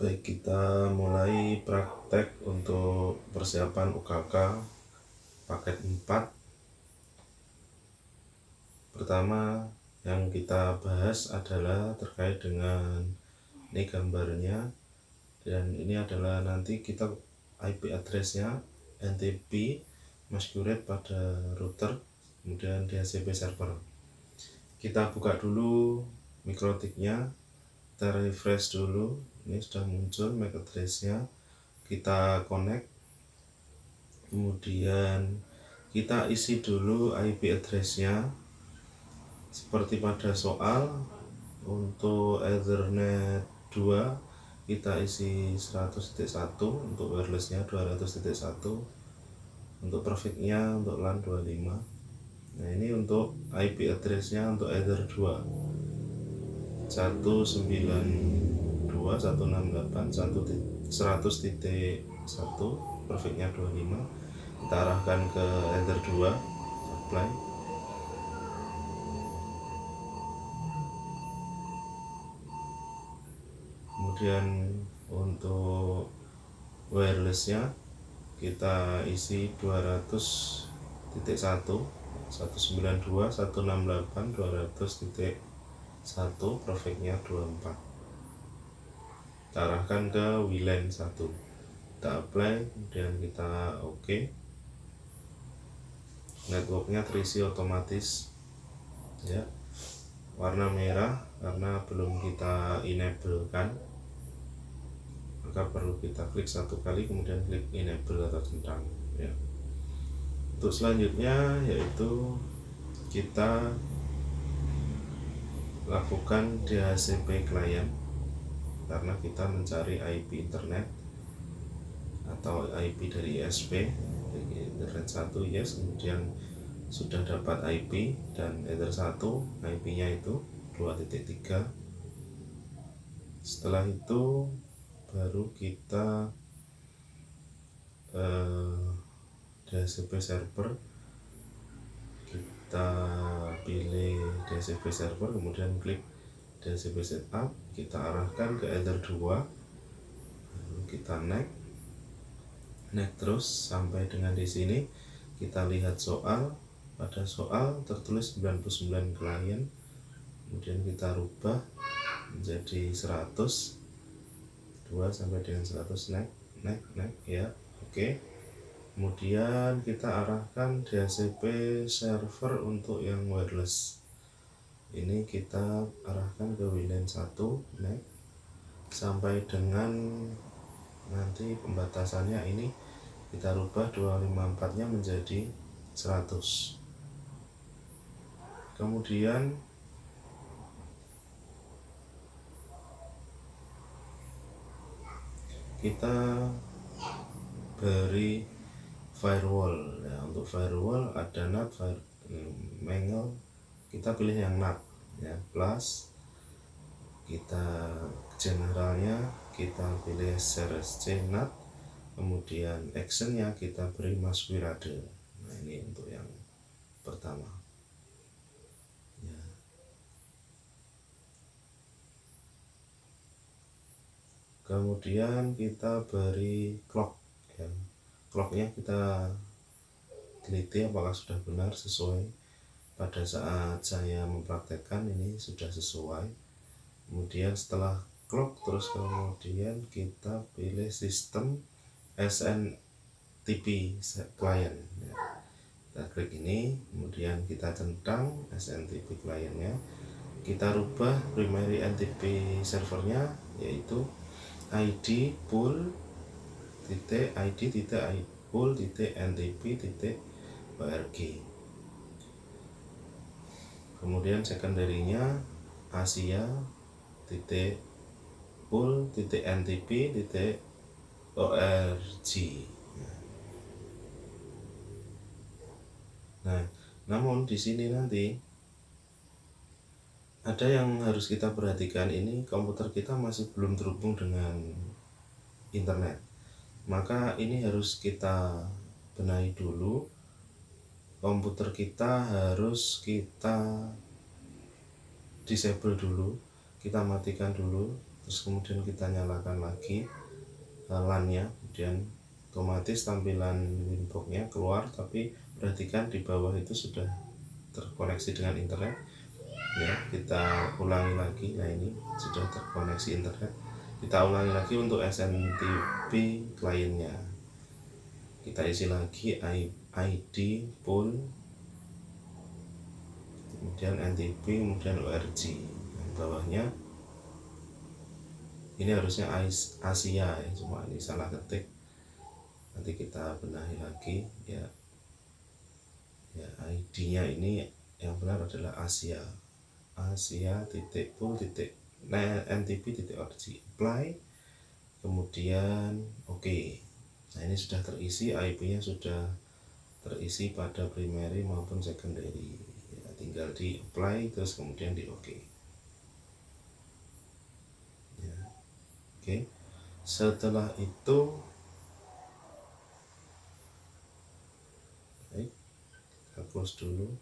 Baik, kita mulai praktek untuk persiapan UKK paket 4. Pertama yang kita bahas adalah terkait dengan ini gambarnya, dan ini adalah nanti kita IP address-nya NTP masquerade pada router, kemudian DHCP server. Kita buka dulu mikrotiknya, kita refresh dulu. Ini sudah muncul MAC address-nya, kita connect, kemudian kita isi dulu IP address-nya seperti pada soal. Untuk Ethernet 2 kita isi 100.1, untuk wirelessnya 200.1, untuk trafficnya untuk LAN 25. Nah, ini untuk IP address-nya untuk Ether 2 192.168.100.1, trafficnya 25. Kita arahkan ke Ether 2, apply. Kemudian untuk wirelessnya kita isi 200.1, 192.168.200.1, trafficnya 24. Kita arahkan ke WLAN 1, kita apply, kemudian kita OK. Networknya terisi otomatis ya, warna merah karena belum kita enable kan, maka perlu kita klik satu kali kemudian klik enable atau centang ya. Untuk selanjutnya yaitu kita lakukan DHCP client, karena kita mencari IP internet atau IP dari ISP internet 1, yes. Kemudian sudah dapat IP dan Ether 1, IP-nya itu 2.3. Setelah itu baru kita DHCP server, kita pilih DHCP server, kemudian klik DHCP setup, kita arahkan ke Ether 2, lalu kita next terus sampai dengan di sini. Kita lihat soal, pada soal tertulis 99 klien, kemudian kita rubah menjadi 100, 2 sampai dengan 100, next ya, oke. Kemudian kita arahkan DHCP server untuk yang wireless, ini kita arahkan ke WLAN 1, next sampai dengan nanti pembatasannya ini kita rubah 254 nya menjadi 100. Kemudian kita beri firewall ya. Untuk firewall ada NAT, Mangle, kita pilih yang NAT ya, plus kita generalnya kita pilih CRSC NAT, kemudian actionnya kita beri masquerade. Nah, ini untuk yang pertama ya. Kemudian kita beri clock ya. Clocknya kita teliti apakah sudah benar sesuai. Pada saat saya mempraktekkan ini sudah sesuai. Kemudian setelah clock terus kemudian kita pilih sistem SNTP client ya. Kita klik ini, kemudian kita centang SNTP clientnya, kita rubah primary NTP servernya yaitu ID pool titik ID titik pool titik NTP titik org. Kemudian secondary-nya Asia titik pool titik NTP titik org. Nah, namun di sini nanti ada yang harus kita perhatikan, ini komputer kita masih belum terhubung dengan internet, maka ini harus kita benahi dulu. Komputer kita harus kita disable dulu, kita matikan dulu terus kemudian kita nyalakan lagi LAN-nya, kemudian otomatis tampilan Winbox-nya keluar, tapi perhatikan di bawah itu sudah terkoneksi dengan internet ya. Kita ulangi lagi, nah ini sudah terkoneksi internet, kita ulangi lagi untuk SMTP kliennya, kita isi lagi ID pool, kemudian NTP, kemudian ORG. Yang bawahnya ini harusnya Asia ya, cuma ini salah ketik, nanti kita benahi lagi ya. ID-nya ini yang benar adalah Asia titik pool titik NTP titik org, apply, kemudian oke. Nah ini sudah terisi, IP-nya sudah terisi pada primary maupun secondary ya, tinggal di apply terus kemudian di oke ya. Oke, setelah itu kita close dulu,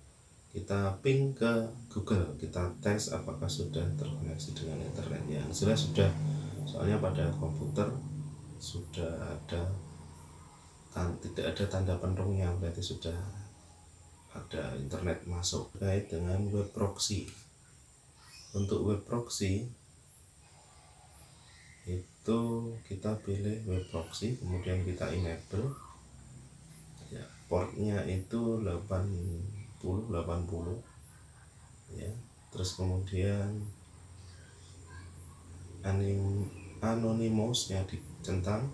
kita ping ke Google, kita tes apakah sudah terkoneksi dengan internet ya. Jelas sudah, soalnya pada komputer sudah ada tidak ada tanda penuhnya, berarti sudah ada internet masuk. Terkait dengan web proxy, untuk web proxy itu kita pilih web proxy, kemudian kita enable ya, portnya itu 80 ya, terus kemudian anonymousnya dicentang,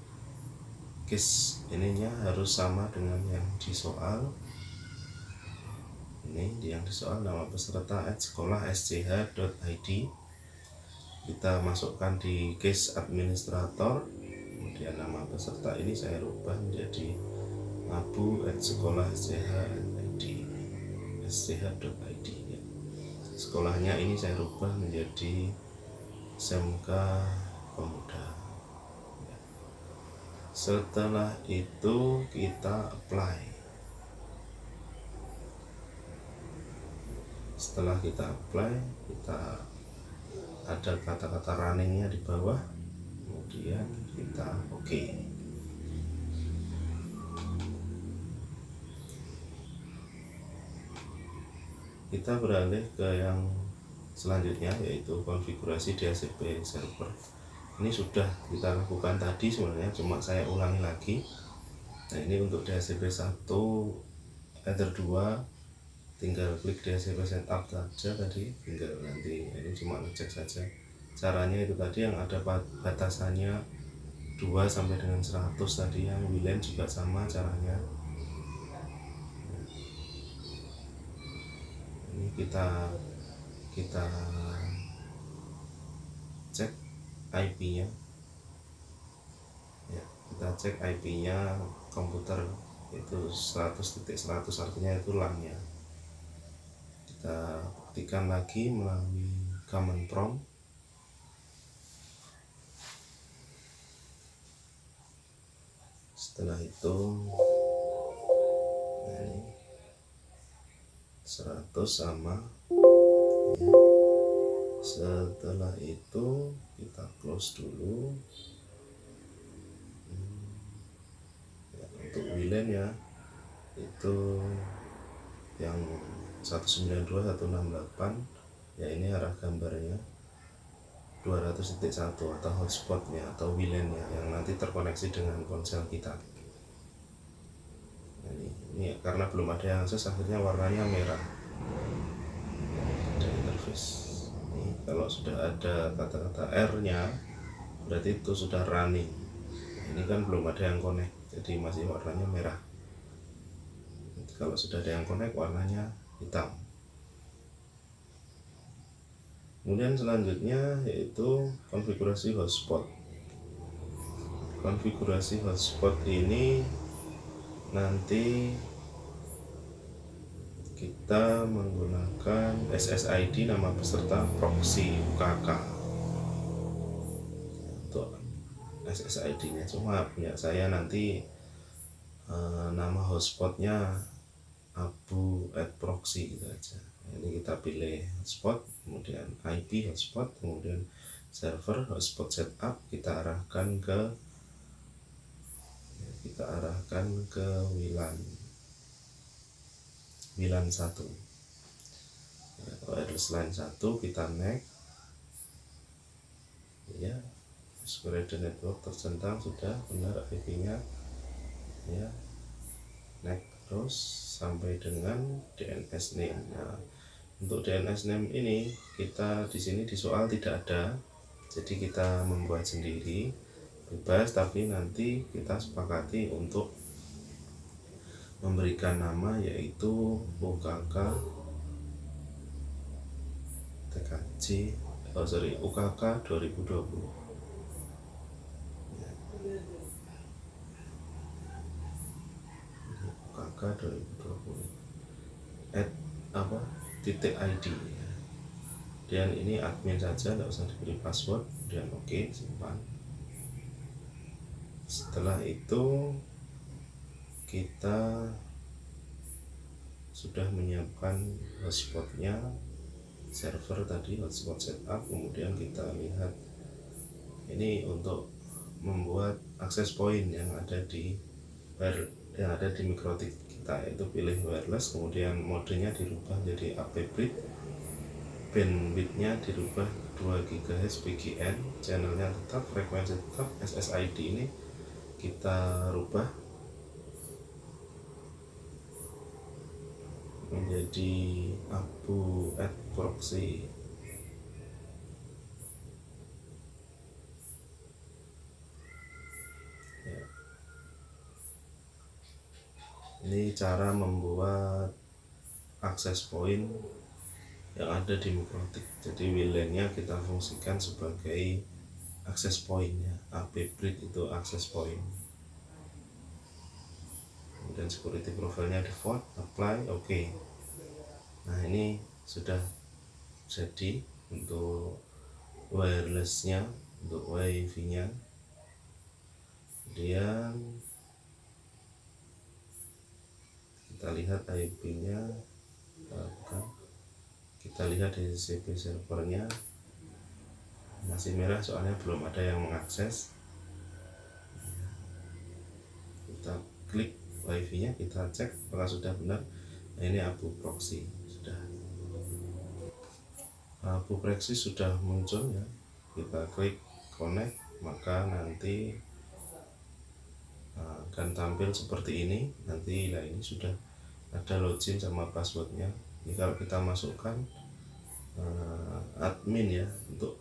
case ininya harus sama dengan yang di soal. Ini yang di soal, nama peserta @sekolah.sch.id, kita masukkan di case administrator, kemudian nama peserta ini saya rubah menjadi abu@sekolah.sch.id ya. Sekolahnya ini saya rubah menjadi SMK Pemuda. Setelah itu kita apply. Setelah kita apply, kita ada kata-kata runningnya di bawah, kemudian kita oke. Kita beralih ke yang selanjutnya, yaitu konfigurasi DHCP server. Ini sudah kita lakukan tadi sebenarnya, cuma saya ulangi lagi. Nah ini untuk DHCP 1 Ether 2 tinggal klik DHCP setup saja tadi, tinggal nanti ini cuma ngecek saja caranya. Itu tadi yang ada batasannya 2 sampai dengan 100 tadi, yang WLAN juga sama caranya. Ini kita cek IP-nya ya, kita cek IP-nya komputer itu 100.100, artinya itu LAN-nya. Kita buktikan lagi melalui command prompt. Setelah itu ini 100 sama ya. Setelah itu kita close dulu ya. Untuk WLAN ya itu yang 192.168 ya, ini arah gambarnya 200.1 atau hotspotnya atau WLAN-nya yang nanti terkoneksi dengan ponsel kita. Nah, ini karena belum ada yang akses, akhirnya warnanya merah. Ada interface. Ini kalau sudah ada kata-kata R-nya berarti itu sudah running. Ini kan belum ada yang connect, jadi masih warnanya merah. Kalau sudah ada yang connect, warnanya hitam. Kemudian selanjutnya yaitu konfigurasi hotspot. Konfigurasi hotspot ini nanti kita menggunakan SSID nama peserta proxy UKK untuk SSID-nya. Cuma punya saya nanti nama hotspotnya abu@proxy gitu aja. Ini kita pilih hotspot, kemudian IP hotspot, kemudian server, hotspot setup kita arahkan ke WLAN 1 ya, wireless line 1 kita next ya, spreader network tercentang sudah benar IP nya ya, next terus sampai dengan DNS name. Nah, untuk DNS name ini kita di sini di soal tidak ada, jadi kita membuat sendiri bebas, tapi nanti kita sepakati untuk memberikan nama yaitu UKK TKJ UKK 2020 ya. UKK 2020 @ID ya. Dan ini admin saja, tidak usah diberi password, dan oke, simpan. Setelah itu kita sudah menyiapkan hotspotnya, server tadi hotspot setup, kemudian kita lihat ini untuk membuat akses point yang ada di mikrotik kita, yaitu pilih wireless, kemudian modenya dirubah jadi AP bridge, bandwidthnya dirubah 2 GHz PGN, channelnya tetap, frekuensi tetap, SSID ini kita rubah menjadi abu proxy ya. Ini cara membuat akses point yang ada di mikrotik. Jadi WLAN-nya kita fungsikan sebagai akses point-nya. AP bridge itu akses point. Kemudian security profile-nya default, apply, oke. Nah, ini sudah jadi untuk wireless-nya, untuk wifi-nya. Kemudian kita lihat IP-nya, kita lihat DHCP servernya masih merah soalnya belum ada yang mengakses. Kita klik wifi nya, kita cek apakah sudah benar. Nah, ini abu proxy sudah, abu proxy sudah muncul ya. Kita klik connect, maka nanti akan tampil seperti ini. Nanti nah ini sudah ada login sama passwordnya. Ini kalau kita masukkan admin ya, untuk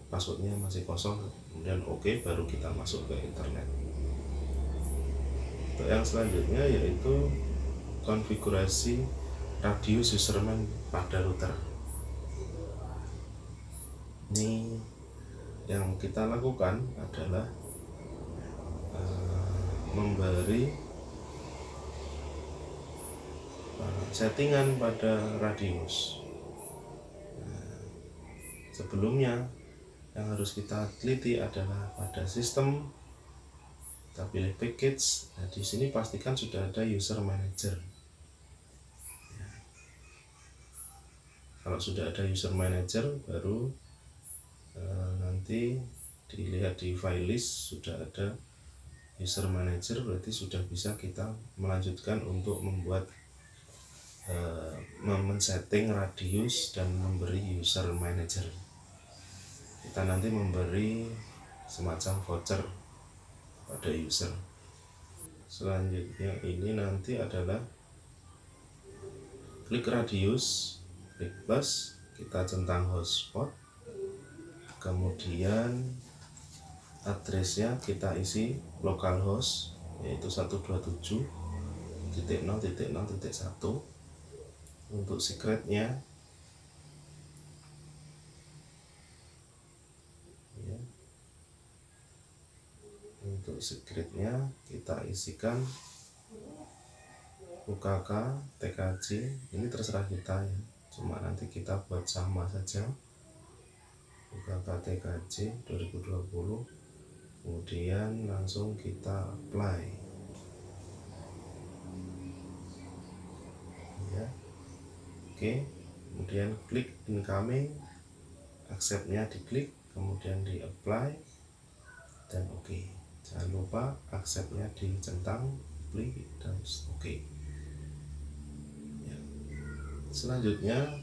passwordnya masih kosong, kemudian oke, baru kita masuk ke internet. Untuk yang selanjutnya yaitu konfigurasi radius username pada router. Ini yang kita lakukan adalah memberi settingan pada radius. Sebelumnya yang harus kita teliti adalah pada sistem, kita pilih package. Nah, di sini pastikan sudah ada user manager ya. Kalau sudah ada user manager, baru nanti dilihat di file list sudah ada user manager, berarti sudah bisa kita melanjutkan untuk membuat men-setting radius dan memberi user manager. Kita nanti memberi semacam voucher pada user. Selanjutnya ini nanti adalah klik radius, klik plus, kita centang hotspot, kemudian addressnya kita isi localhost yaitu 127.0.0.1. Untuk secretnya ya, untuk secretnya kita isikan UKK TKJ, ini terserah kita ya, cuma nanti kita buat sama saja, UKK TKJ 2020, kemudian langsung kita apply ya. Oke, kemudian klik incoming, accept-nya diklik, kemudian di apply dan oke. Jangan lupa accept-nya dicentang, apply dan oke. Ya. Selanjutnya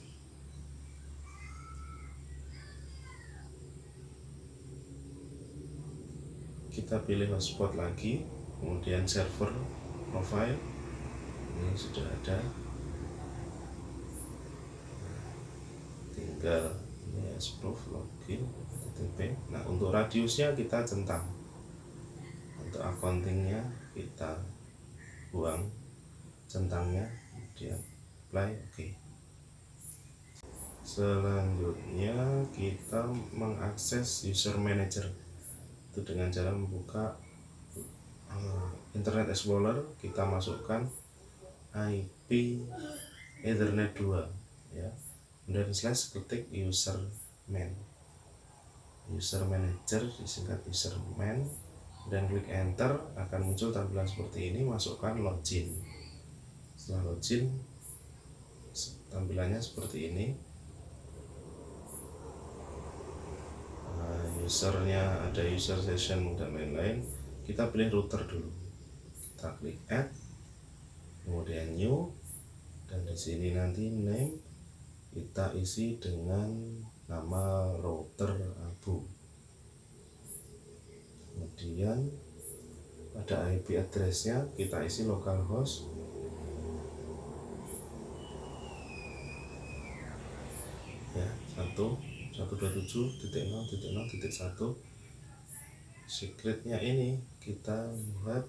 kita pilih hotspot lagi, kemudian server profile ini sudah ada, tinggal ini proof login http. Nah, untuk radiusnya kita centang, untuk accountingnya kita buang centangnya, kemudian apply oke. Selanjutnya kita mengakses user manager itu dengan cara membuka Internet Explorer. Kita masukkan IP Ethernet 2 ya, kemudian slash ketik userman, user manager disingkat userman, dan klik enter, akan muncul tampilan seperti ini. Masukkan login. Setelah login tampilannya seperti ini. Usernya ada user session dan lain-lain. Kita pilih router dulu, kita klik add, kemudian new, dan di sini nanti name kita isi dengan nama router Abu. Kemudian pada IP addressnya kita isi localhost ya, 127.0.0.1. secretnya ini kita lihat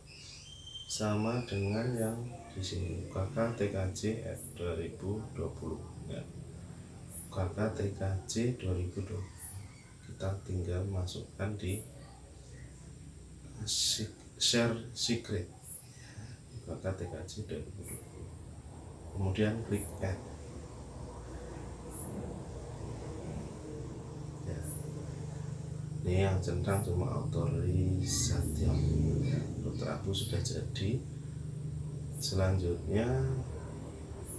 sama dengan yang di sini, KKTKJ 2020 ya, KKTKJ 2020. Kita tinggal masukkan di share secret KKTKJ 2020, kemudian klik add. Ini yang centang cuma autorisasi. Router Abu sudah jadi. Selanjutnya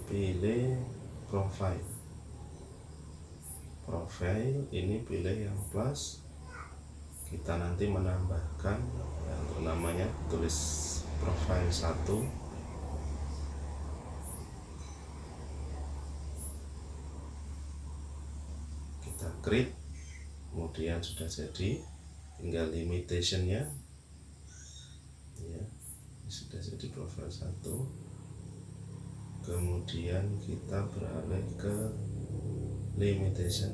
pilih profile. Profile ini pilih yang plus. Kita nanti menambahkan ya, untuk namanya tulis profile 1. Kita create. Kemudian sudah jadi, tinggal limitationnya ya, sudah jadi profile 1. Kemudian kita beralih ke limitation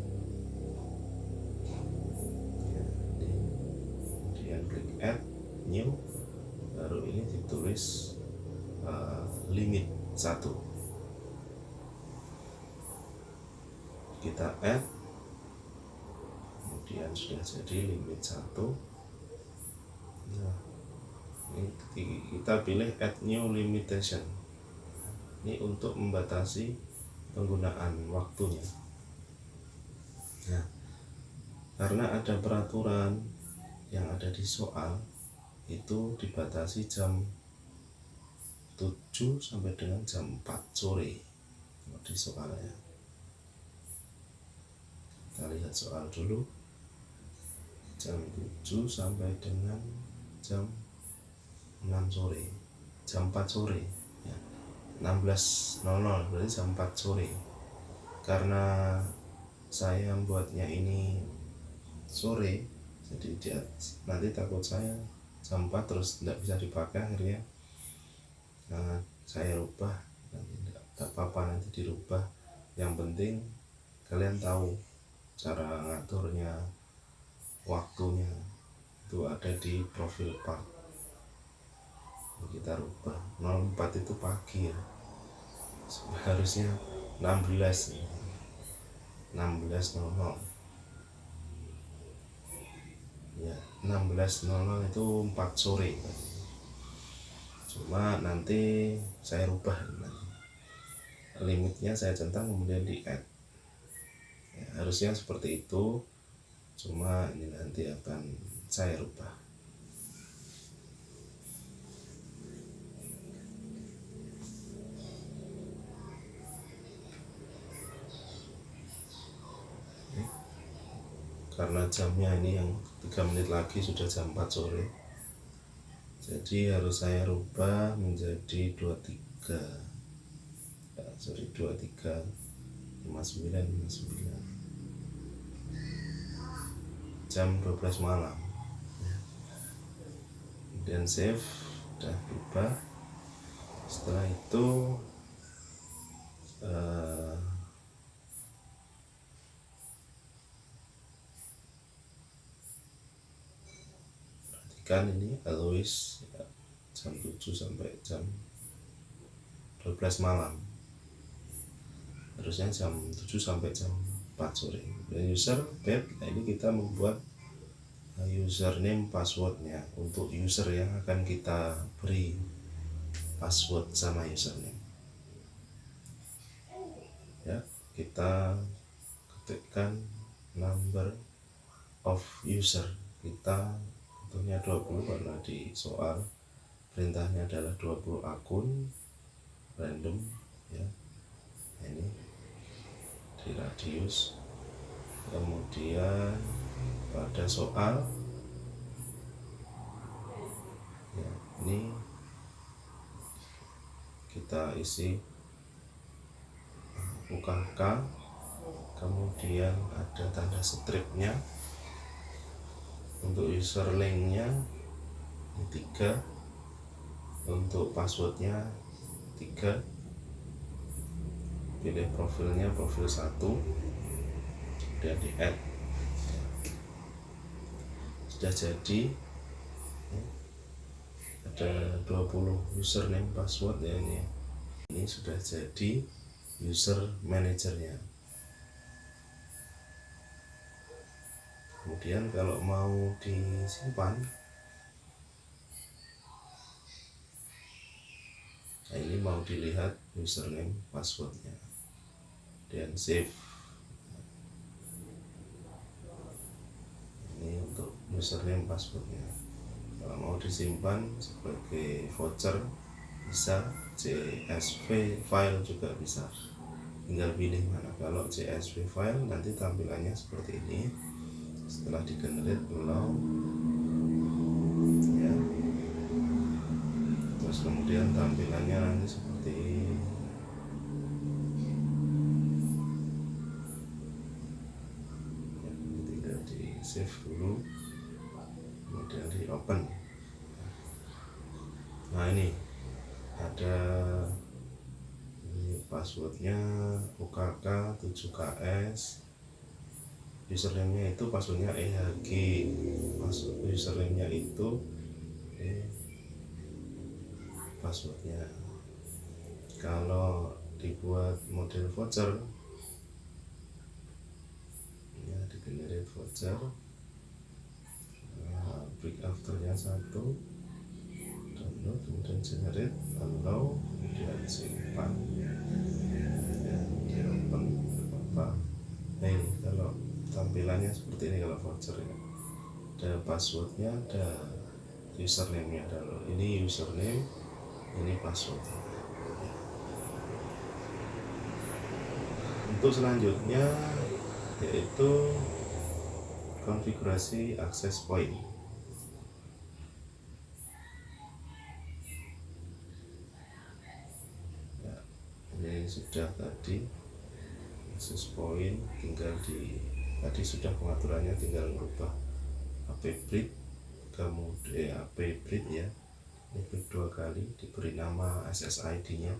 ya, kemudian klik add new, baru ini ditulis limit 1. Kita add, kemudian sudah jadi limit 1. Nah, ini kita pilih add new limitation. Ini untuk membatasi penggunaan waktunya. Nah, karena ada peraturan yang ada di soal itu dibatasi jam 7 sampai dengan jam 4 sore di soalnya. Kita lihat soal dulu. Jam 7 sampai dengan jam 6 sore, jam 4 sore ya, 16.00 berarti jam 4 sore. Karena saya membuatnya ini sore, jadi dia nanti takut saya jam 4 terus tidak bisa dipakai, akhirnya saya rubah. Nanti tidak apa-apa, nanti dirubah. Yang penting kalian tahu cara ngaturnya, waktunya itu ada di profil part. Kita rubah 04 itu pagi ya, harusnya 16.00 ya, 16.00 itu 4 sore. Cuma nanti saya rubah, limitnya saya centang kemudian di add ya, harusnya seperti itu. Cuma ini nanti akan saya rubah. karena jamnya ini yang 3 menit lagi sudah jam 4 sore, jadi harus saya rubah menjadi 23 59 jam 12 malam. Kemudian save, udah berubah. Setelah itu perhatikan ini always ya, jam 7 sampai jam 12 malam, harusnya jam 7 sampai jam 4 sore. Dan user bed, nah ini kita membuat username passwordnya untuk user yang akan kita beri password sama username ya. Kita ketikkan number of user kita, tentunya 20 karena di soal perintahnya adalah 20 akun random ya. Ini di radius, kemudian pada soal ya, ini kita isi UKK, kemudian ada tanda stripnya. Untuk username-nya 3, untuk passwordnya 3, pilih profilnya profil 1 dan di add. Sudah jadi, ada 20 username password ya. Ini sudah jadi user manajernya. Kemudian kalau mau disimpan, nah ini mau dilihat username passwordnya dan save. Ini untuk username passwordnya. Kalau mau disimpan sebagai voucher bisa, CSV file juga bisa, tinggal pilih mana. Kalau CSV file nanti tampilannya seperti ini. Setelah di-generate allow ya, terus kemudian tampilannya nanti seperti ya, tinggal di save dulu, kemudian di open. Nah ini ada ini passwordnya UKK 7KS, username-nya itu passwordnya EHG, username-nya itu passwordnya. Kalau dibuat model voucher ya, di generate voucher, break afternya 1, download, kemudian generate, allow, kemudian simpan ya, di open apa. Nah ini kalau tampilannya seperti ini kalau voucher ya, ada passwordnya, ada username-nya. Ini username, ini password ya. Untuk selanjutnya yaitu konfigurasi access point. Ya, ini sudah tadi access point, tinggal tadi sudah pengaturannya, tinggal merubah AP breed, kemudian AP breed ya, ini klik 2 kali, diberi nama SSID-nya.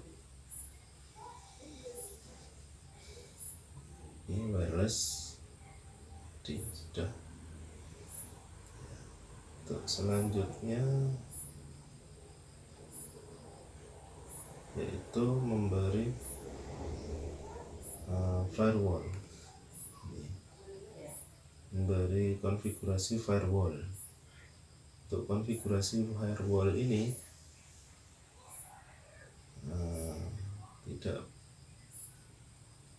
Ini wireless sudah. Untuk selanjutnya yaitu memberi firewall, memberi konfigurasi firewall. Untuk konfigurasi firewall ini tidak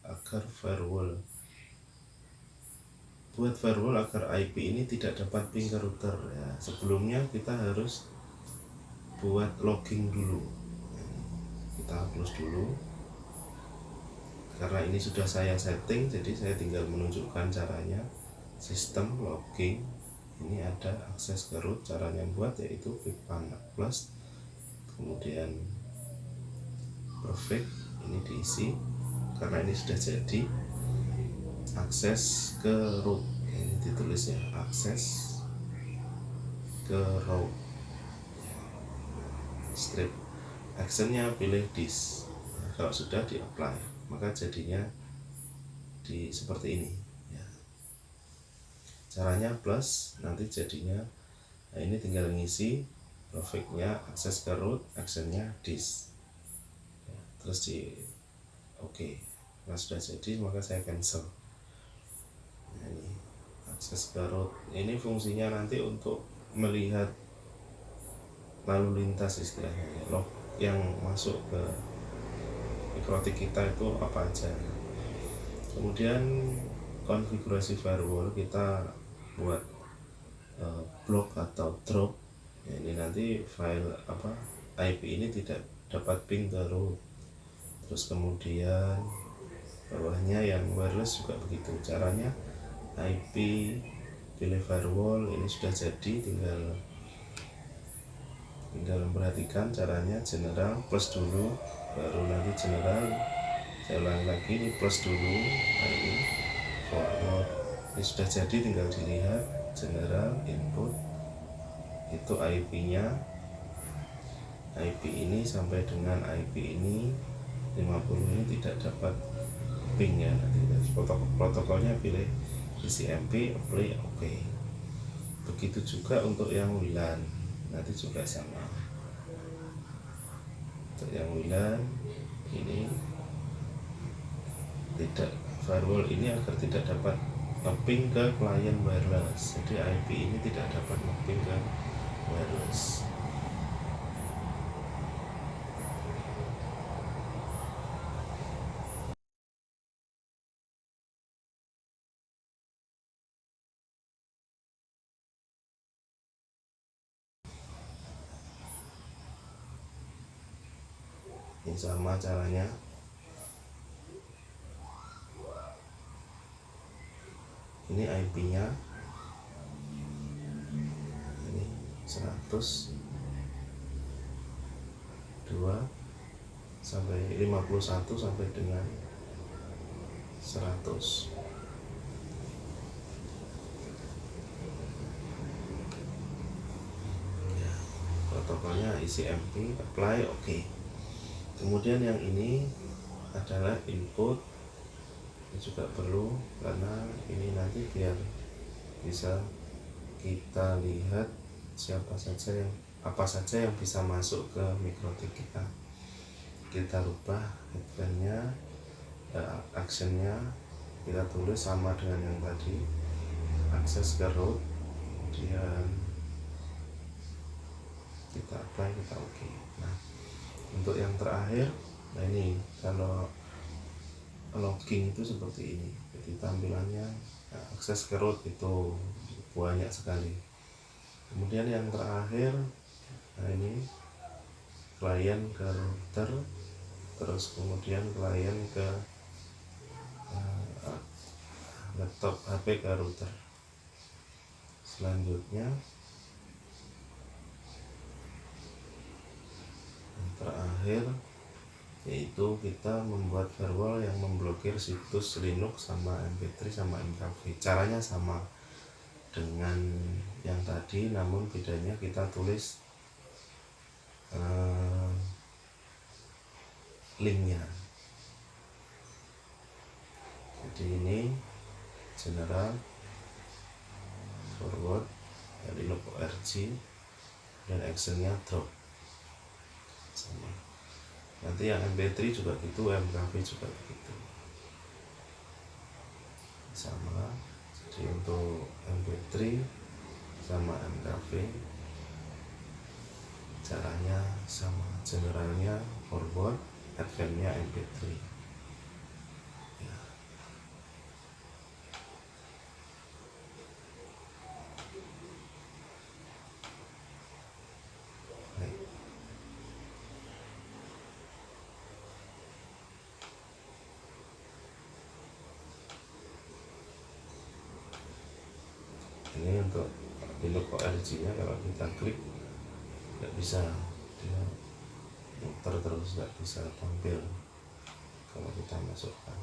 agar firewall, buat firewall agar IP ini tidak dapat ping ke router ya, sebelumnya kita harus buat logging dulu. Kita close dulu, karena ini sudah saya setting, jadi saya tinggal menunjukkan caranya. sistem logging. Ini ada akses ke root. Caranya buat yaitu klik panel plus, kemudian perfect, ini diisi karena ini sudah jadi akses ke root. Ini ditulisnya akses ke row. Strip actionnya pilih this. Nah, kalau sudah di apply maka jadinya seperti ini ya. Caranya plus, nanti jadinya ini tinggal ngisi perfectnya akses ke root, actionnya this ya, terus di oke. Nah sudah jadi maka saya cancel. Nah, ini akses ke root ini fungsinya nanti untuk melihat lalu lintas istilahnya ya, log yang masuk ke mikrotik kita itu apa aja. Kemudian konfigurasi firewall kita buat block atau drop ya, ini nanti file IP ini tidak dapat ping ke root. Terus kemudian bawahnya yang wireless juga begitu. Caranya IP pilih firewall, ini sudah jadi, tinggal memperhatikan caranya. General plus dulu, baru nanti general. Saya ulangi lagi, ini plus dulu. Nah ini forward, ini sudah jadi, tinggal dilihat general input itu IP nya, IP ini sampai dengan IP ini 50 ini tidak dapat ping ya. Nanti protokolnya pilih TCP apply oke. Begitu juga untuk yang WLAN nanti juga sama. Untuk yang WLAN ini tidak, firewall ini agar tidak dapat nge-ping ke klien wireless. Jadi IP ini tidak dapat nge-ping ke wireless. Ini sama caranya. Ini IP-nya ini 102 sampai 51 sampai dengan 100. Ya, protokolnya ICMP apply oke. Kemudian yang ini adalah input, ini juga perlu karena ini nanti biar bisa kita lihat siapa saja yang apa saja yang bisa masuk ke mikrotik kita. Kita rubah headbandnya, actionnya kita tulis sama dengan yang tadi, akses ke root, kemudian kita apply, kita oke. Nah untuk yang terakhir, nah ini kalau logging itu seperti ini, jadi tampilannya akses ke root itu banyak sekali. Kemudian yang terakhir, nah ini klien ke router, terus kemudian klien ke laptop HP ke router. Selanjutnya yang terakhir yaitu kita membuat firewall yang memblokir situs Linux sama MP3 sama MKV. Caranya sama dengan yang tadi, namun bedanya kita tulis linknya. Jadi ini general forward dari log.org dan actionnya drop sama. Nanti yang MP3 juga gitu, MKV juga begitu sama. Jadi untuk MP3 sama MKV caranya sama, generalnya forward, advance-nya MP3 ya. Baik. Ini untuk ORG nya kalau kita klik nggak bisa, dia muter terus, nggak bisa tampil kalau kita masukkan.